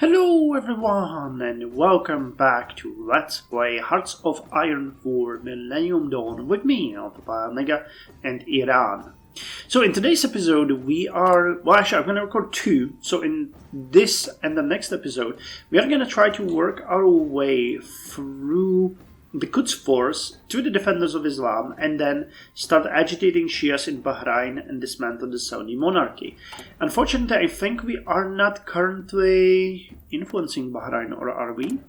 Hello everyone and welcome back to Let's Play Hearts of Iron for Millennium Dawn with me, Alpha Omega, and Iran. So in today's episode we are, I'm going to record two. So in this and the next episode we are going to try to work our way through the Quds Force to the Defenders of Islam and then start agitating Shias in Bahrain and dismantle the Saudi monarchy. Unfortunately, I think we are not currently influencing Bahrain, or are we?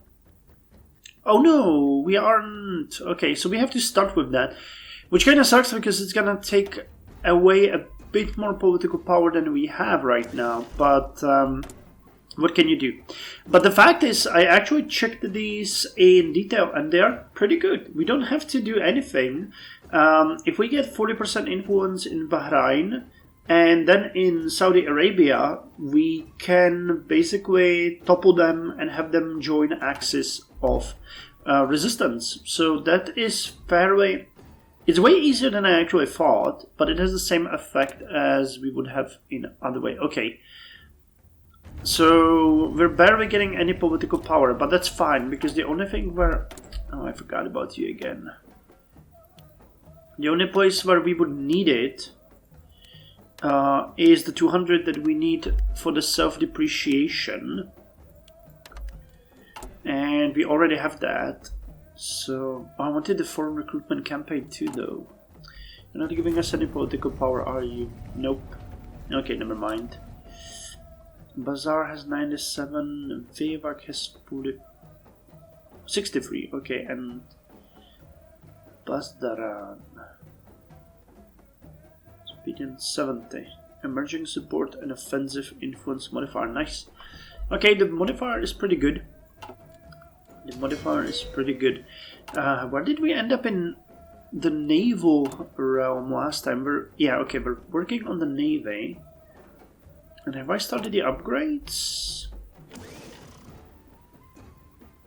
Oh no, we aren't. Okay, so we have to start with that, which kind of sucks because it's gonna take away a bit more political power than we have right now, but what can you do? But the fact is, I actually checked these in detail and they're pretty good. We don't have to do anything. If we get 40% influence in Bahrain and then in Saudi Arabia, we can basically topple them and have them join axis of resistance. So that is fairly... It's way easier than I actually thought, but it has the same effect as we would have in other way. Okay. So we're barely getting any political power, but that's fine because the only thing where... Oh, I forgot about you again. The only place where we would need it is the 200 that we need for the self-depreciation. And we already have that. So I wanted the foreign recruitment campaign too, though. You're not giving us any political power, are you? Nope. Okay, never mind. Bazaar has 97, Vevak has 63, okay, and Basdaran, Obedience 70, Emerging Support and Offensive Influence modifier, nice. Okay, the modifier is pretty good. Where did we end up in the naval realm last time? We're working on the navy. And have I started the upgrades?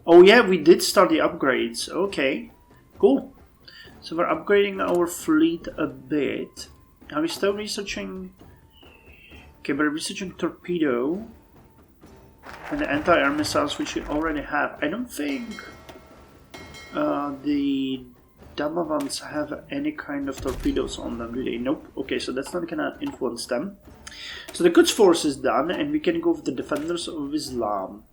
Oh yeah, we did start the upgrades. Okay, cool. So we're upgrading our fleet a bit. Are we still researching? Okay, we're researching torpedo and the anti-air missiles, which we already have. I don't think the Damavans have any kind of torpedoes on them, do they? Nope. Okay, so that's not gonna influence them. So the Quds Force is done, and we can go with the Defenders of Islam.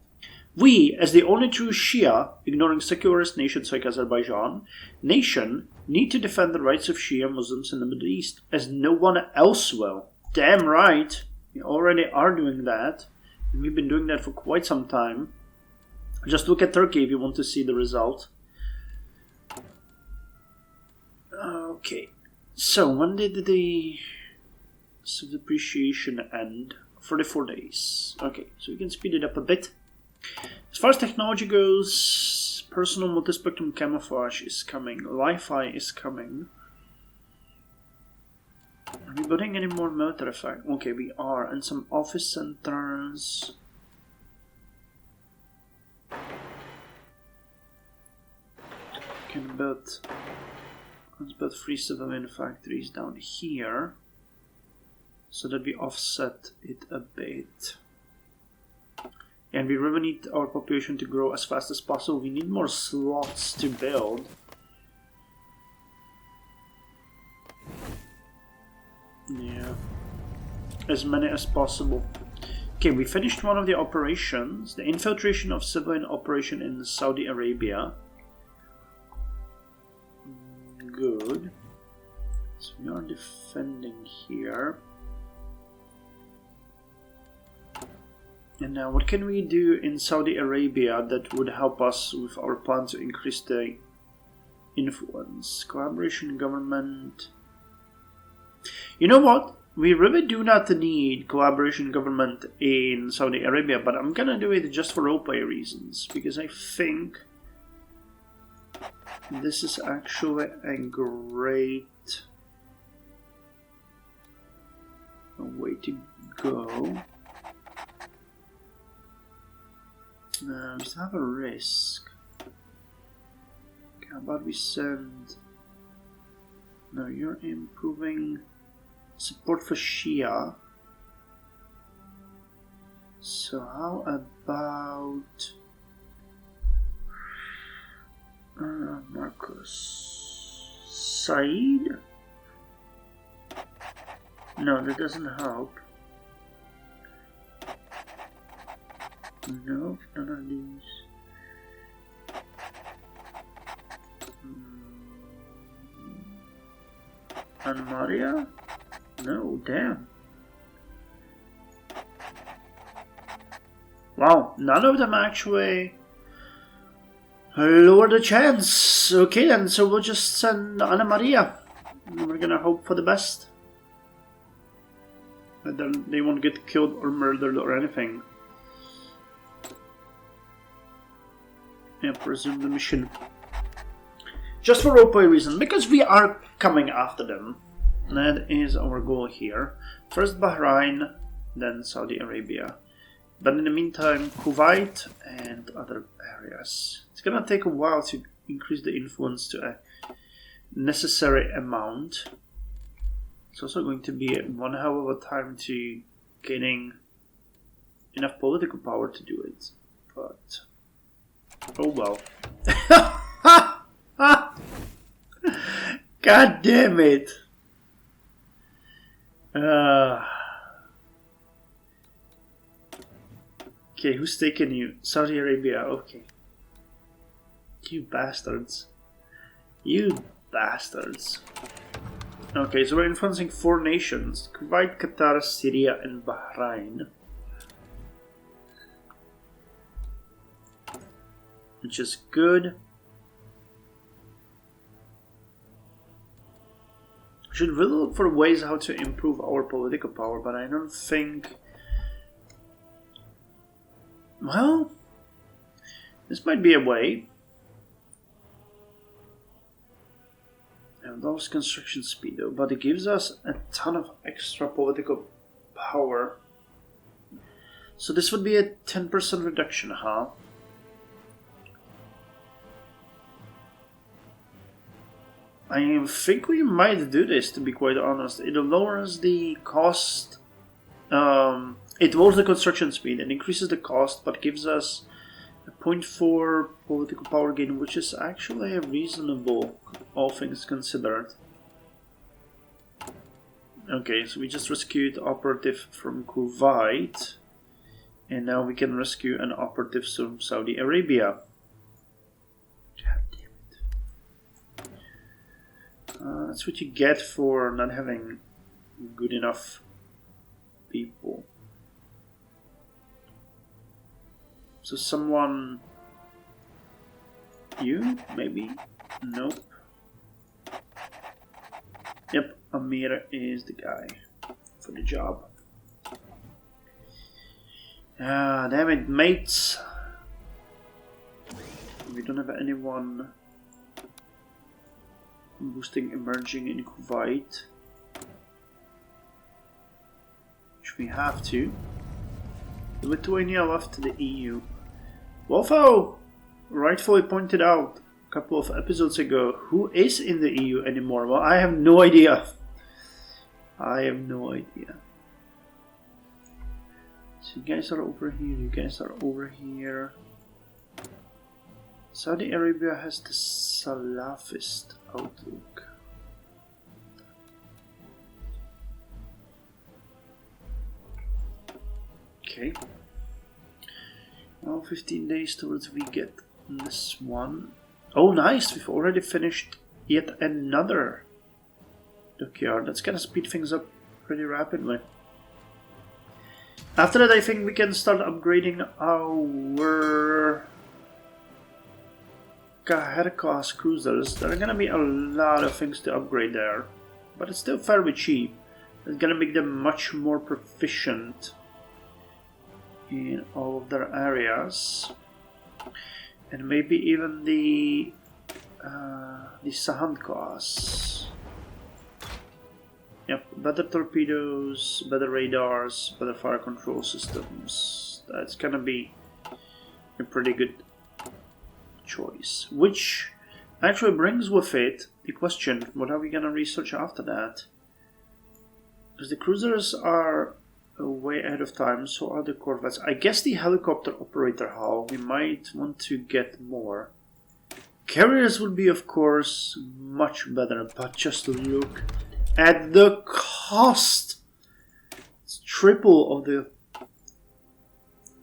We, as the only true Shia, ignoring secularist nations like Azerbaijan, need to defend the rights of Shia Muslims in the Middle East, as no one else will. Damn right, we already are doing that, and we've been doing that for quite some time. Just look at Turkey if you want to see the result. Okay, so when did the depreciation end? 44 days. Okay, so we can speed it up a bit. As far as technology goes, personal multispectrum camouflage is coming. Li-Fi is coming. Are we building any more military effect? Okay, we are. And some office centers. Let's build 3 civilian factories down here, so that we offset it a bit. And we really need our population to grow as fast as possible. We need more slots to build. Yeah. As many as possible. Okay, we finished one of the operations. The infiltration of civilian operation in Saudi Arabia. Good. So we are defending here. And now what can we do in Saudi Arabia that would help us with our plan to increase the influence? Collaboration government. You know what? We really do not need collaboration government in Saudi Arabia, but I'm gonna do it just for roleplay reasons, because I think this is actually a great way to go. We still have a risk. Okay, how about we send... No, you're improving support for Shia. So how about Marcus Said? No, that doesn't help. No, none of these. And Maria? No, damn. Wow, none of them actually lower the chance. Okay then, so we'll just send Anna Maria. We're gonna hope for the best. That they won't get killed or murdered or anything. Yeah, resume the mission. Just for roleplay reason, because we are coming after them. That is our goal here. First Bahrain, then Saudi Arabia. But in the meantime, Kuwait and other areas. It's gonna take a while to increase the influence to a necessary amount. It's also going to be one hell of a time to getting enough political power to do it. But oh well. God damn it. Okay, who's taking you? Saudi Arabia, okay. You bastards. You bastards. Okay, so we're influencing 4 nations. Kuwait, Qatar, Syria, and Bahrain. Which is good. We should really look for ways how to improve our political power, but I don't think... Well, this might be a way. And lost construction speed though, but it gives us a ton of extra political power. So this would be a 10% reduction, huh? I think we might do this, to be quite honest. It lowers the cost. It lowers the construction speed and increases the cost, but gives us a 0.4 political power gain, which is actually reasonable, all things considered. Okay, so we just rescued operative from Kuwait, and now we can rescue an operative from Saudi Arabia. God damn it. That's what you get for not having good enough people. So someone... You? Maybe? Nope. Yep, Amir is the guy for the job. Ah, damn it, mates. We don't have anyone boosting emerging in Kuwait. Which we have to. Lithuania left to the EU. Wolfo rightfully pointed out a couple of episodes ago who is in the EU anymore. Well, I have no idea. I have no idea. So you guys are over here, you guys are over here. Saudi Arabia has the Salafist outlook. Okay. Now 15 days towards we get this one. Oh nice, we've already finished yet another dockyard. That's gonna speed things up pretty rapidly. After that I think we can start upgrading our Kaher class cruisers. There are gonna be a lot of things to upgrade there, but it's still fairly cheap. It's gonna make them much more proficient in all of their areas, and maybe even the Sahand class. Yep, better torpedoes, better radars, better fire control systems. That's gonna be a pretty good choice. Which actually brings with it the question, what are we gonna research after that? Because the cruisers are way ahead of time. So are the corvettes. I guess the helicopter operator hull, we might want to get more. Carriers would be, of course, much better, but just look at the cost. It's triple of the...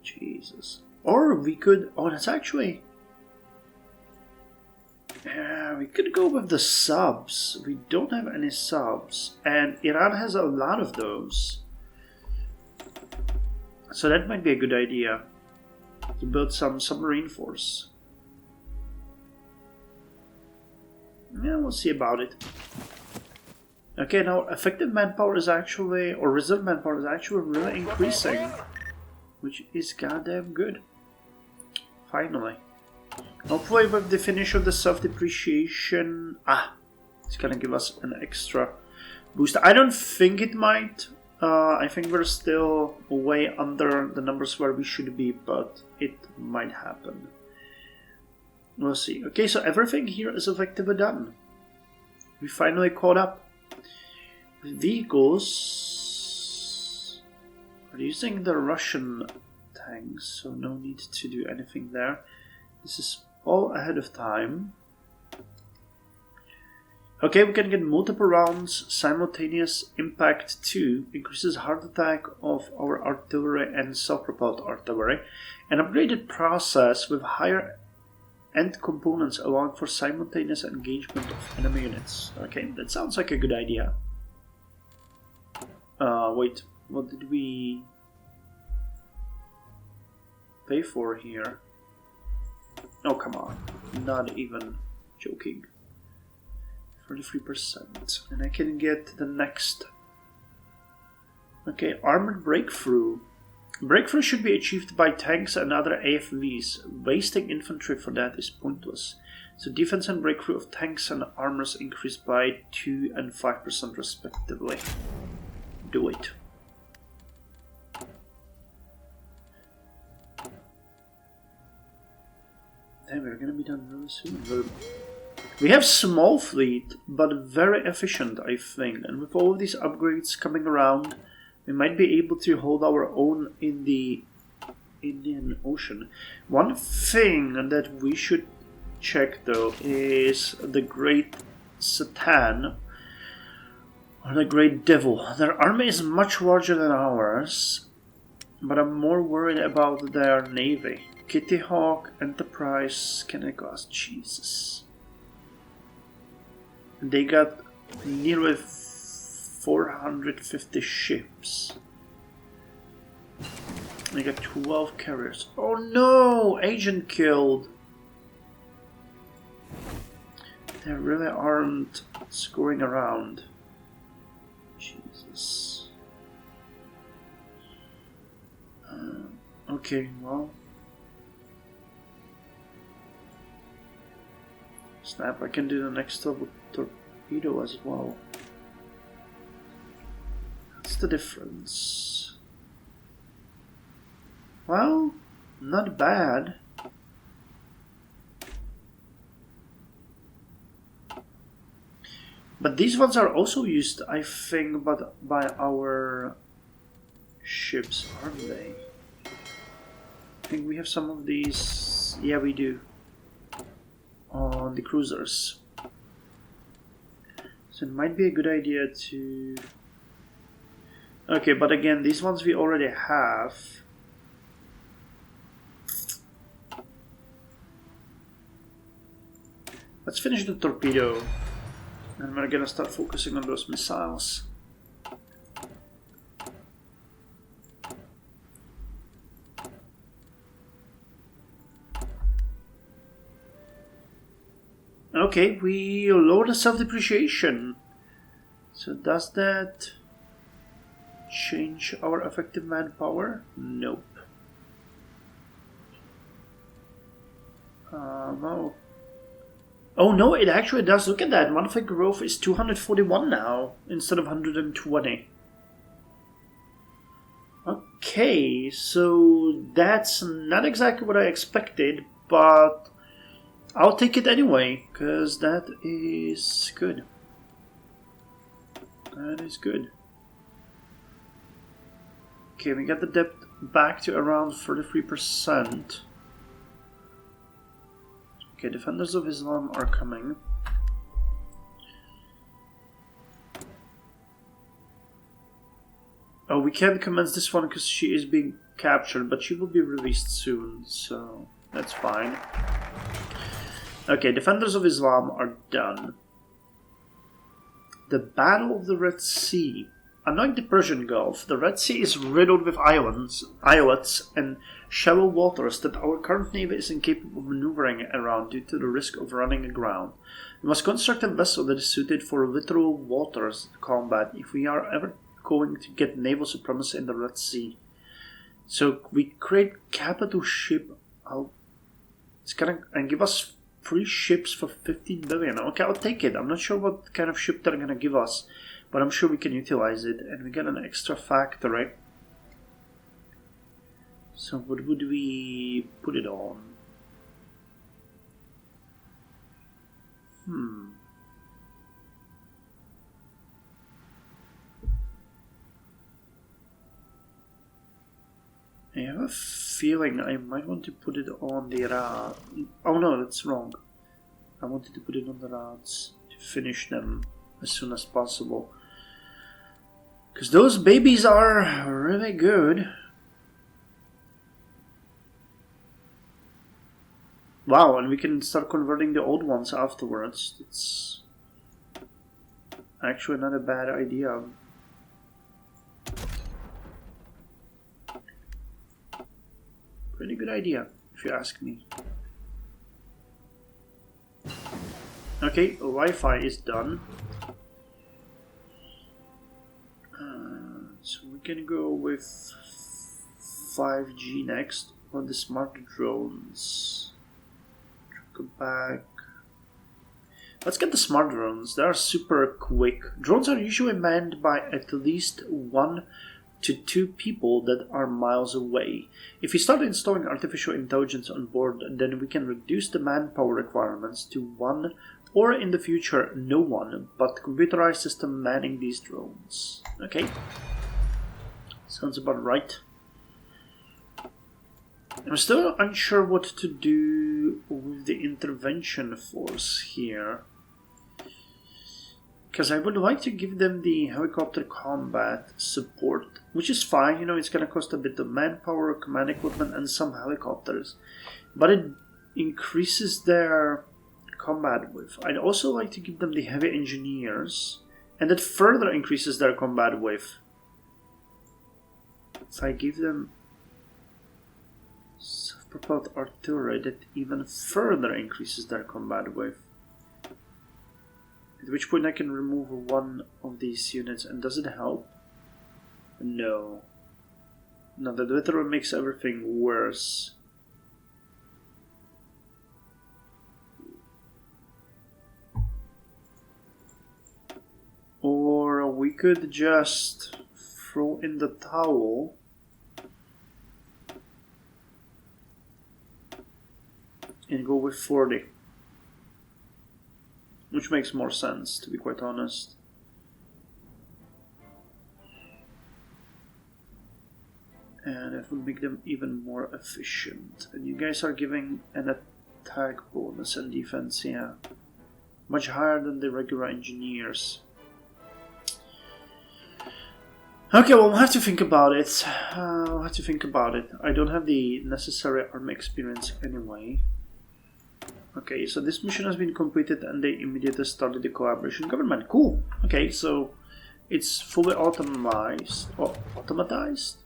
Jesus. Or we could... Oh, that's actually... Yeah, we could go with the subs. We don't have any subs. And Iran has a lot of those. So that might be a good idea. To build some submarine force. Yeah, we'll see about it. Okay, now effective manpower is actually... Or reserve manpower is actually really increasing. Which is goddamn good. Finally. Hopefully with the finish of the self-depreciation... it's gonna give us an extra boost. I don't think it might. I think we're still way under the numbers where we should be, but it might happen. We'll see. Okay, so everything here is effectively done. We finally caught up. Vehicles... We're using the Russian tanks, so no need to do anything there. This is all ahead of time. Okay, we can get multiple rounds, simultaneous impact 2, increases heart attack of our artillery and self-propelled artillery, an upgraded process with higher end components allowing for simultaneous engagement of enemy units. Okay, that sounds like a good idea. Wait, what did we pay for here? Oh, come on. Not even joking. 43%. And I can get the next... Okay, armored breakthrough. Breakthrough should be achieved by tanks and other AFVs. Wasting infantry for that is pointless. So defense and breakthrough of tanks and armors increased by 2 and 5% respectively. Do it. Damn, we're gonna be done really soon. We have small fleet, but very efficient, I think. And with all of these upgrades coming around, we might be able to hold our own in the Indian Ocean. One thing that we should check, though, is the Great Satan, or the Great Devil. Their army is much larger than ours, but I'm more worried about their navy. Kitty Hawk, Enterprise, Kennegas, Jesus. They got nearly 450 ships. They got 12 carriers. Oh no! Agent killed! They really aren't screwing around. Jesus. Okay, well. Snap, I can do the next torpedo as well. What's the difference? Well, not bad. But these ones are also used, I think, but by our ships, aren't they? I think we have some of these. Yeah, we do. On the cruisers. So it might be a good idea to... Okay, but again, these ones we already have. Let's finish the torpedo. And we're gonna start focusing on those missiles. Okay, we lower the self-depreciation. So does that change our effective manpower? Nope. No. Oh no, it actually does. Look at that. Monthly growth is 241 now instead of 120. Okay, so that's not exactly what I expected, but I'll take it anyway, because that is good. That is good. Okay, we got the debt back to around 33%. Okay, Defenders of Islam are coming. Oh, we can't commence this one because she is being captured, but she will be released soon, so that's fine. Okay, Defenders of Islam are done. The Battle of the Red Sea. Unlike the Persian Gulf, the Red Sea is riddled with islets and shallow waters that our current navy is incapable of maneuvering around due to the risk of running aground. We must construct a vessel that is suited for literal waters combat if we are ever going to get naval supremacy in the Red Sea. So we create capital ship. It's gonna and give us 3 ships for 15 billion. Okay, I'll take it. I'm not sure what kind of ship they're gonna give us, but I'm sure we can utilize it. And we get an extra factory. So what would we put it on? I have a feeling I might want to put it on the rod. Oh no, that's wrong. I wanted to put it on the rods to finish them as soon as possible. Because those babies are really good. Wow, and we can start converting the old ones afterwards. It's actually not a bad idea. Pretty good idea, if you ask me. Okay, Wi-Fi is done. So we can go with 5G next on the smart drones. Go back. Let's get the smart drones. They are super quick. Drones are usually manned by at least 1 to 2 people that are miles away. If we start installing artificial intelligence on board, then we can reduce the manpower requirements to 1 or in the future no one but computerized system manning these drones. Okay, sounds about right. I'm still unsure what to do with the intervention force here, because I would like to give them the helicopter combat support, which is fine. You know, it's going to cost a bit of manpower, command equipment, and some helicopters, but it increases their combat width. I'd also like to give them the heavy engineers, and that further increases their combat width. If I give them self-propelled artillery, that even further increases their combat width. At which point I can remove 1 of these units, and does it help? No. No, that literally makes everything worse. Or we could just throw in the towel and go with 40. Which makes more sense, to be quite honest. And it would make them even more efficient. And you guys are giving an attack bonus and defense, yeah. Much higher than the regular engineers. Okay, well, we'll have to think about it. I'll have to think about it. I don't have the necessary army experience anyway. Okay, so this mission has been completed and they immediately started the collaboration government. Cool. Okay, so it's fully automatized. Oh, automatized?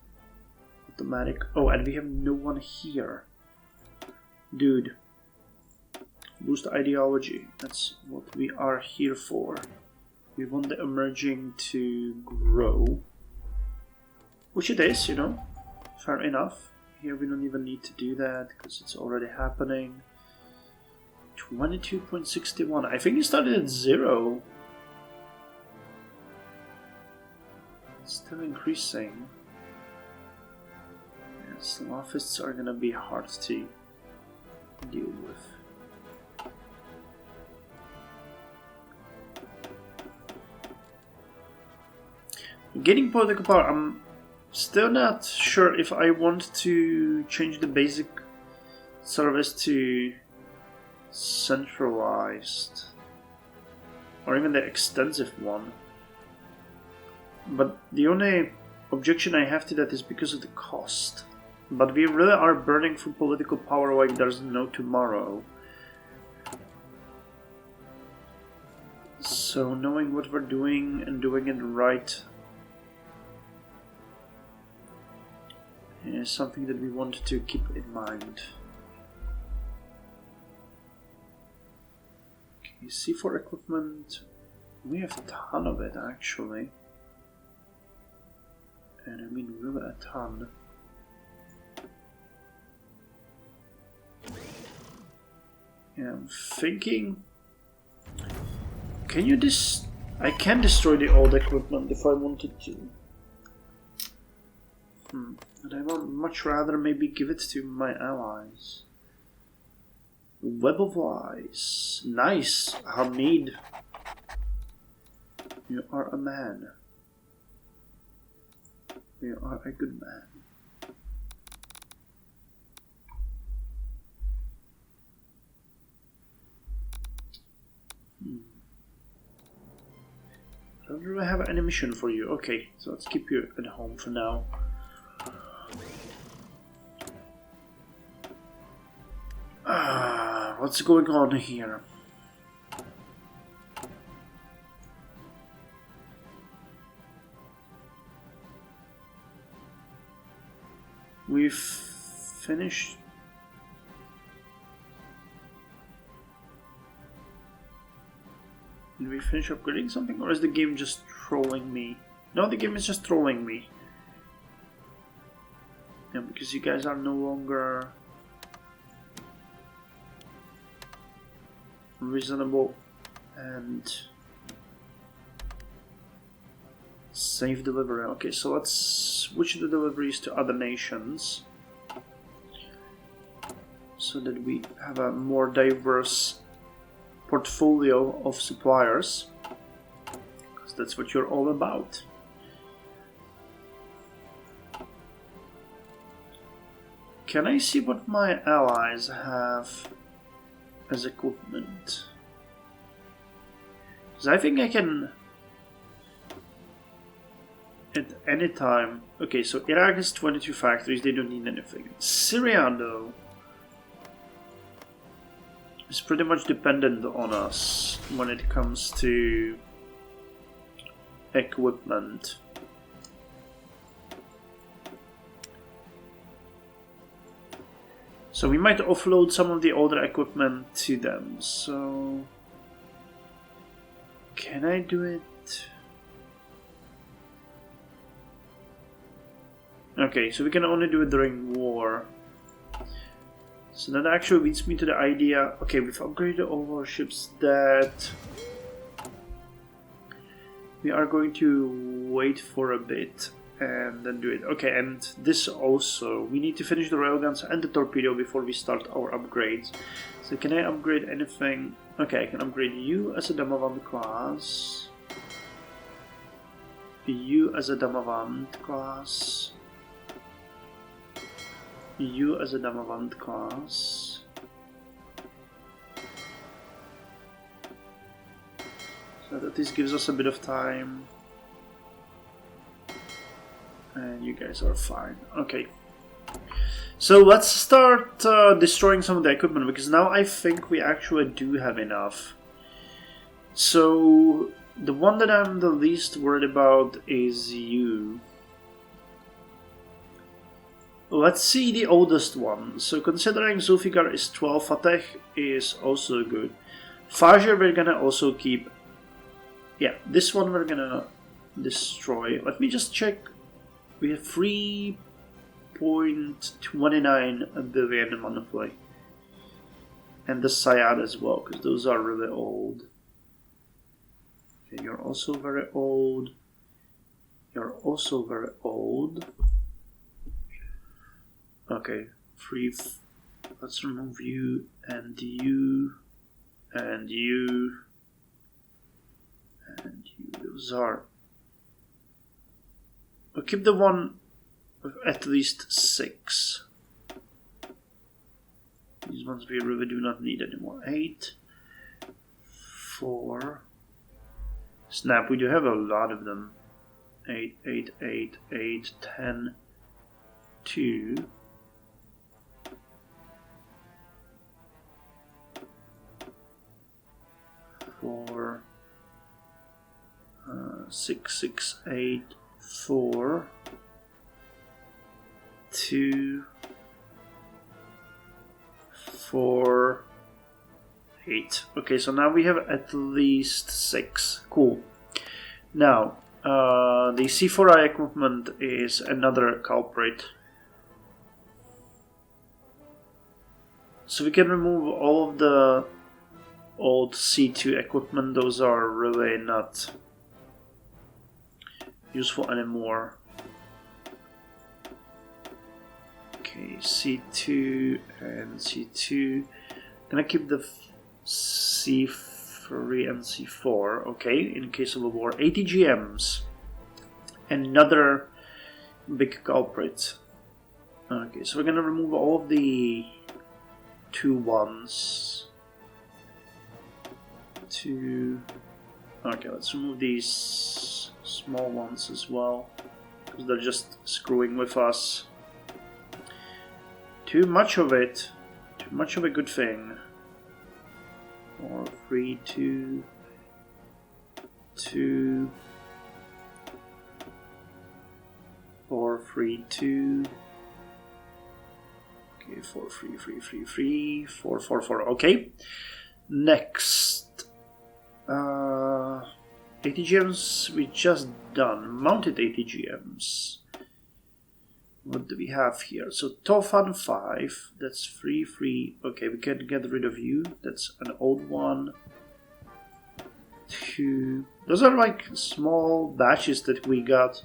Automatic. Oh, and we have no one here. Dude. Boost ideology. That's what we are here for. We want the emerging to grow. Which it is, you know. Fair enough. Here we don't even need to do that because it's already happening. 22.61. I think it started at 0. It's still increasing. Yeah, Salafists are gonna be hard to deal with. Getting political power. I'm Still not sure if I want to change the basic service to centralized or even the extensive one. But the only objection I have to that is because of the cost. But we really are burning for political power like there's no tomorrow. So knowing what we're doing and doing it right is something that we want to keep in mind. Okay, C4 equipment, we have a ton of it actually. And I mean really a ton. Yeah, I'm thinking, can you I can destroy the old equipment if I wanted to. But I would much rather maybe give it to my allies. Web of Lies. Nice, Hamid. You are a man. You are a good man. I don't really have any mission for you. Okay, so let's keep you at home for now. What's going on here? We've finished. Did we finish upgrading something, or is the game just trolling me? No, the game is just trolling me. Yeah, because you guys are no longer reasonable and safe delivery. Okay, so let's switch the deliveries to other nations so that we have a more diverse portfolio of suppliers, because that's what you're all about. Can I see what my allies have as equipment? Because I think I can at any time. Okay, so Iraq has 22 factories, they don't need anything. Syria though is pretty much dependent on us when it comes to equipment. So we might offload some of the older equipment to them. So can I do it? Okay, so we can only do it during war. So that actually leads me to the idea, okay, we've upgraded all our ships that we are going to wait for a bit and then do it. Okay, and this also, we need to finish the railguns and the torpedo before we start our upgrades. So can I upgrade anything? Okay, I can upgrade you as a Damavand class. You as a Damavand class. You as a Damavand class. So that this gives us a bit of time. And you guys are fine. Okay. So let's start destroying some of the equipment, because now I think we actually do have enough. So the one that I'm the least worried about is you. Let's see the oldest one. So considering Zulfikar is 12, Fateh is also good. Fajr we're gonna also keep. Yeah, this one we're gonna destroy. Let me just check. We have 3.29 billion monthly. And the Sayad as well, because those are really old. Okay, you're also very old. You're also very old. Okay, let's remove you, and you, and you, and you. Those are. We'll keep the one with at least 6. These ones we really do not need anymore. 8, 4. Snap, we do have a lot of them. 8, 8, 8, 8, 10, 2. 4, 6, 6, 8, 4, 2, 4, 8. Okay, so now we have at least 6. Cool. Now, the C4I equipment is another culprit. So we can remove all of the old C2 equipment. Those are really not useful anymore. Okay, C2 and C2. Gonna keep the C3 and C4. Okay, in case of a war. ATGMs. Another big culprit. Okay, so we're gonna remove all of the 2 ones. 2. Okay, let's remove these small ones as well, because they're just screwing with us. Too much of it. Too much of a good thing. 4, 3, 2, 2, 4, 3, 2. Okay, 4, 3, 3, 3, 3, 4, 4, 4. Okay. Next. ATGMs we just done. Mounted ATGMs. What do we have here? So Tofan 5, that's 3, 3. Okay, we can get rid of you. That's an old one. 2. Those are like small batches that we got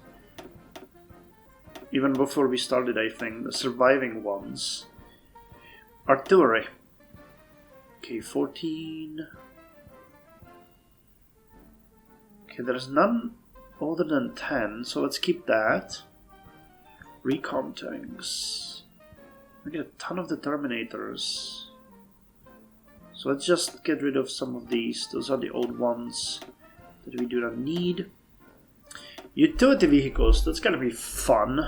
even before we started, I think. The surviving ones. Artillery. Okay, 14. Okay, there's none older than 10, so let's keep that. Recon tanks. We get a ton of the Terminators. So let's just get rid of some of these. Those are the old ones that we do not need. Utility vehicles, that's gonna be fun.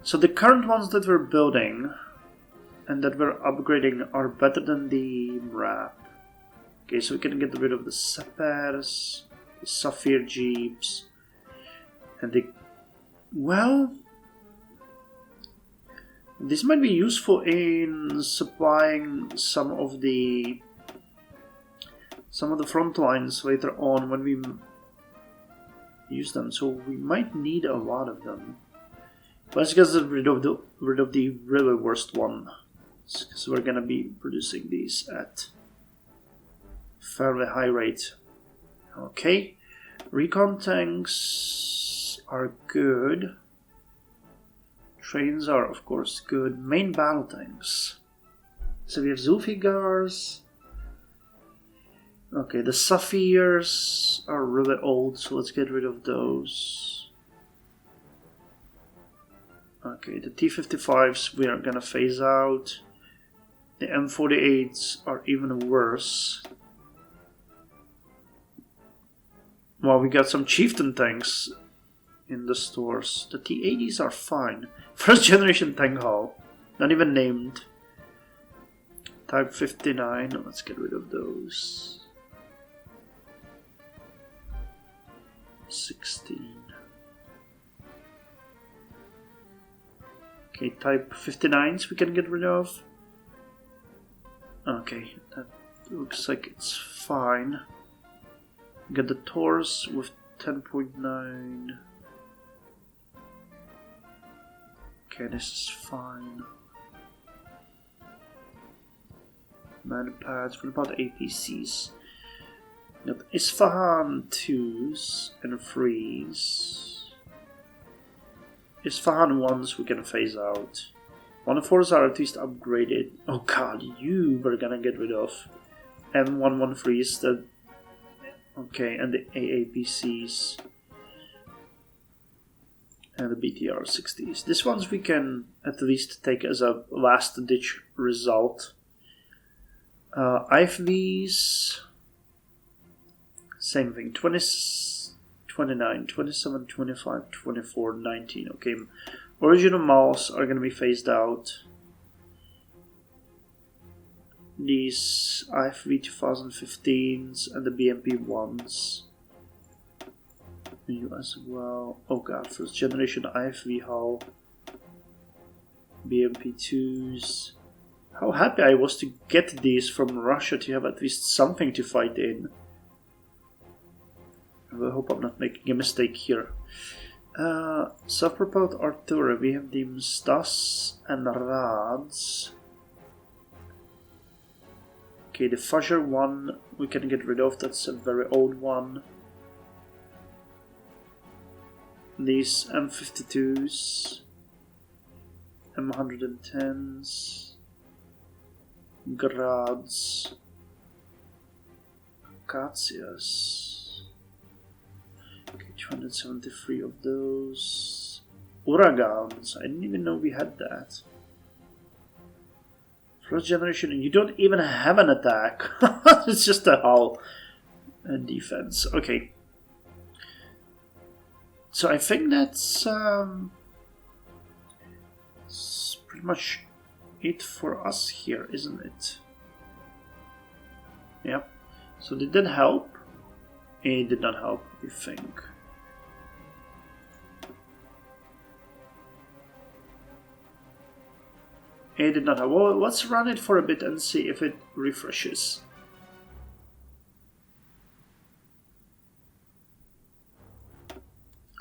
So the current ones that we're building and that we're upgrading are better than the MRAP. Okay, so we can get rid of the Separs, the Sapphire Jeeps, and the... Well... This might be useful in supplying some of the front lines later on when we use them. So we might need a lot of them. Let's get rid of the really worst one, because we're gonna be producing these at fairly high rate. Okay, recon tanks are good. Trains are, of course, good. Main battle tanks. So we have Zulfigars. Okay, the Sapphires are really old, so let's get rid of those. Okay, the T-55s we are gonna phase out. The M48s are even worse. Well, we got some Chieftain tanks in the stores. The T-80s are fine. First generation tank hull, not even named. Type 59, let's get rid of those. 16. Okay, type 59s we can get rid of. Okay, that looks like it's fine. Get the Taurus with 10.9. Okay, this is fine. Manpads, what about APCs? Got Isfahan 2s and 3s. Isfahan 1s we can phase out. 1-4s are at least upgraded. Oh god, you we're gonna get rid of. M113s, that... Okay, and the AAPCs. and the BTR-60s. These ones we can at least take as a last-ditch result. IFVs, same thing, 20, 29, 27, 25, 24, 19. Okay, original models are going to be phased out. These IFV 2015s and the BMP ones. You as well. Oh god, first generation IFV hull. BMP 2s. How happy I was to get these from Russia to have at least something to fight in. I hope I'm not making a mistake here. Self-propelled artillery, we have the Mstas and Rads. Okay, the Fuzzer one we can get rid of, that's a very old one. These M52s, M110s, Grads, Katsias. Okay, 273 of those. Uragans, I didn't even know we had that. First generation, and you don't even have an attack. It's just a hull and defense. Okay. So I think that's pretty much it for us here, isn't it? Yep. So did that help? It did not help, we think. It did not help. Well, let's run it for a bit and see if it refreshes.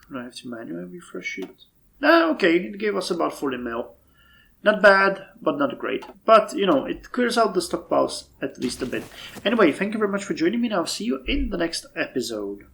Do I have to manually refresh it? Ah, okay, it gave us about 40 mil. Not bad, but not great. But, you know, it clears out the stockpiles at least a bit. Anyway, thank you very much for joining me, and I'll see you in the next episode.